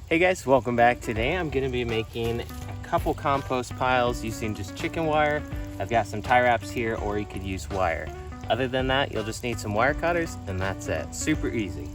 Hey guys, welcome back. Today I'm going to be making a couple compost piles using just chicken wire. I've got some tie wraps here, or you could use wire. Other than that, you'll just need some wire cutters and that's it. Super easy.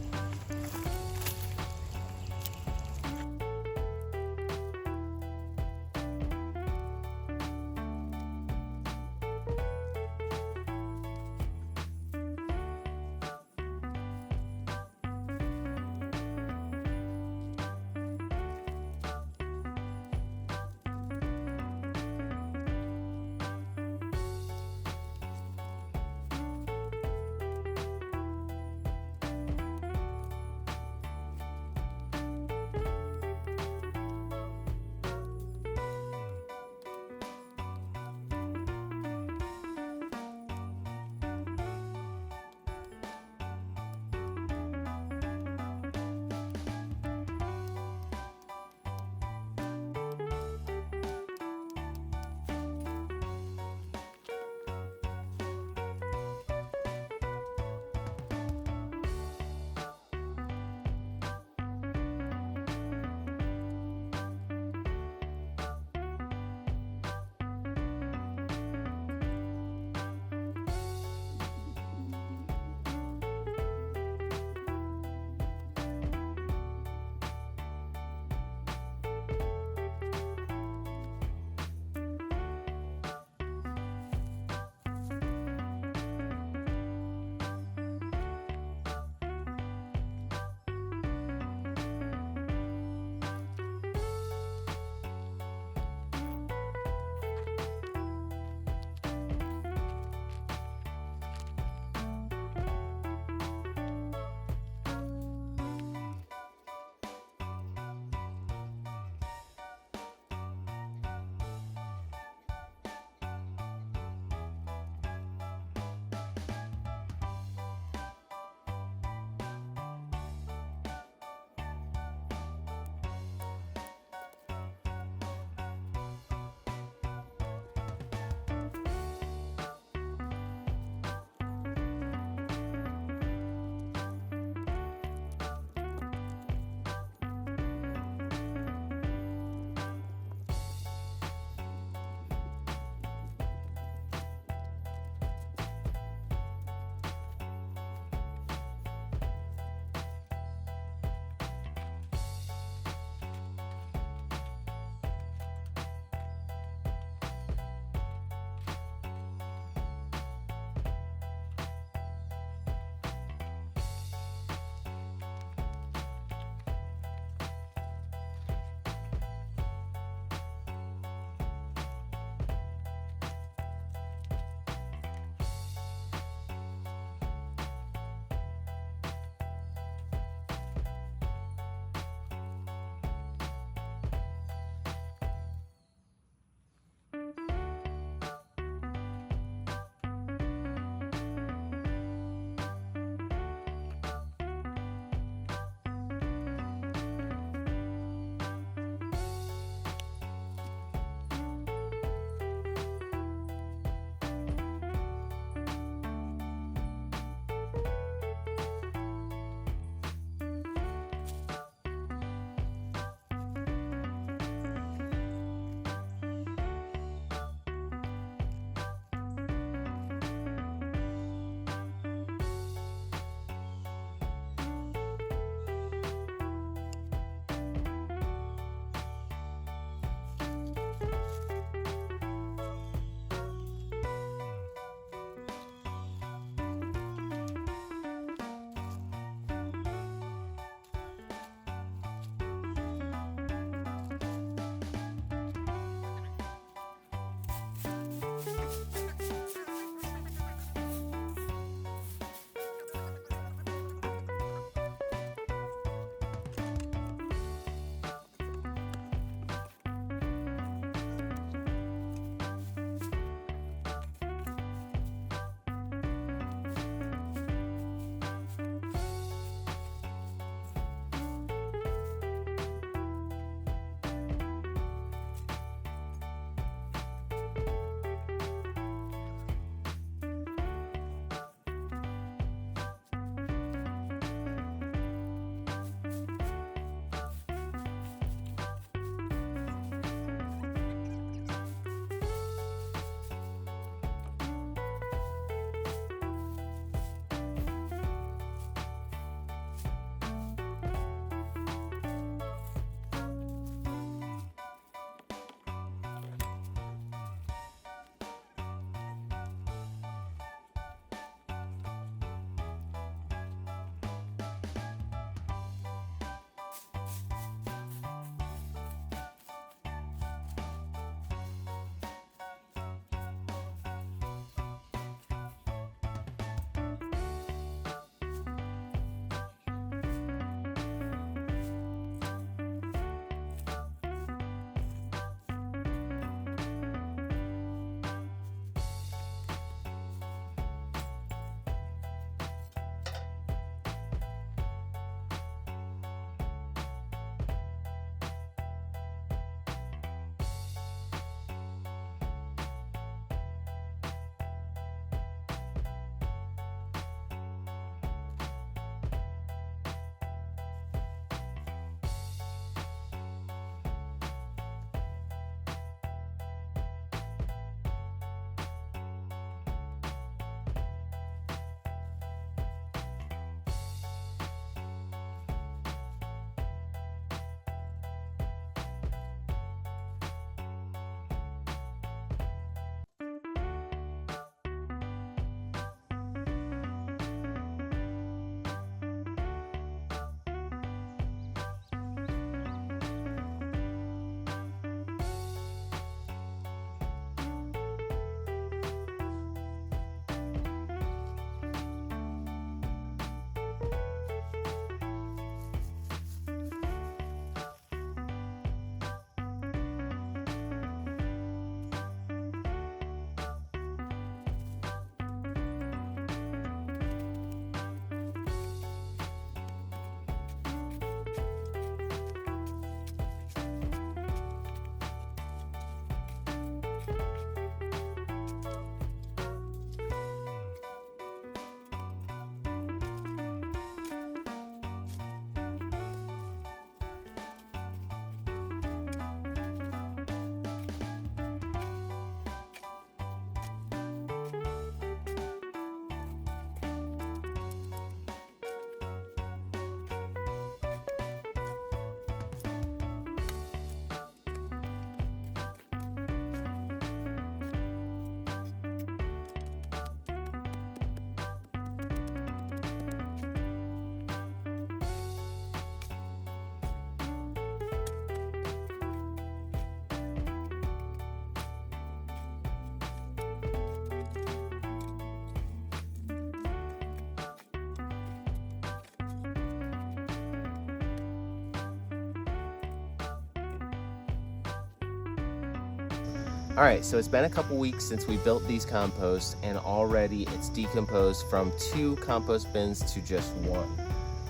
All right, so it's been a couple weeks since we built these composts, and already it's decomposed from 2 compost bins to just 1.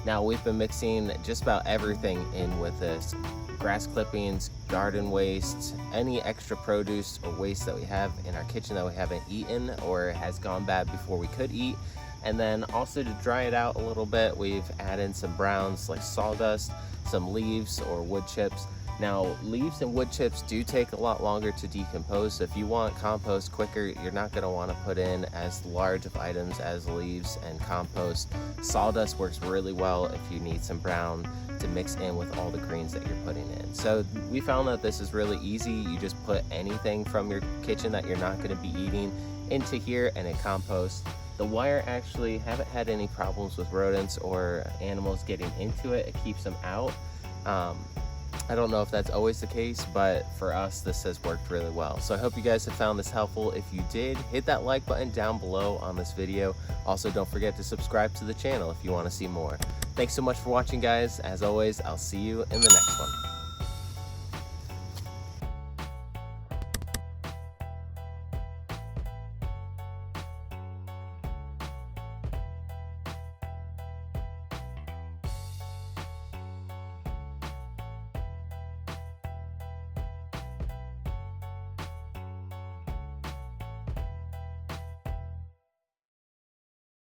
Now we've been mixing just about everything in with this: grass clippings, garden waste, any extra produce or waste that we have in our kitchen that we haven't eaten or has gone bad before we could eat. And then also to dry it out a little bit, we've added some browns like sawdust, some leaves or wood chips. Now, leaves and wood chips do take a lot longer to decompose, so if you want compost quicker, you're not going to want to put in as large of items as leaves and compost. Sawdust works really well if you need some brown to mix in with all the greens that you're putting in. So we found that this is really easy. You just put anything from your kitchen that you're not going to be eating into here and it composts. The wire actually haven't had any problems with rodents or animals getting into it. It keeps them out. I don't know if that's always the case, but for us, this has worked really well. So I hope you guys have found this helpful. If you did, hit that like button down below on this video. Also, don't forget to subscribe to the channel if you want to see more. Thanks so much for watching, guys. As always, I'll see you in the next one.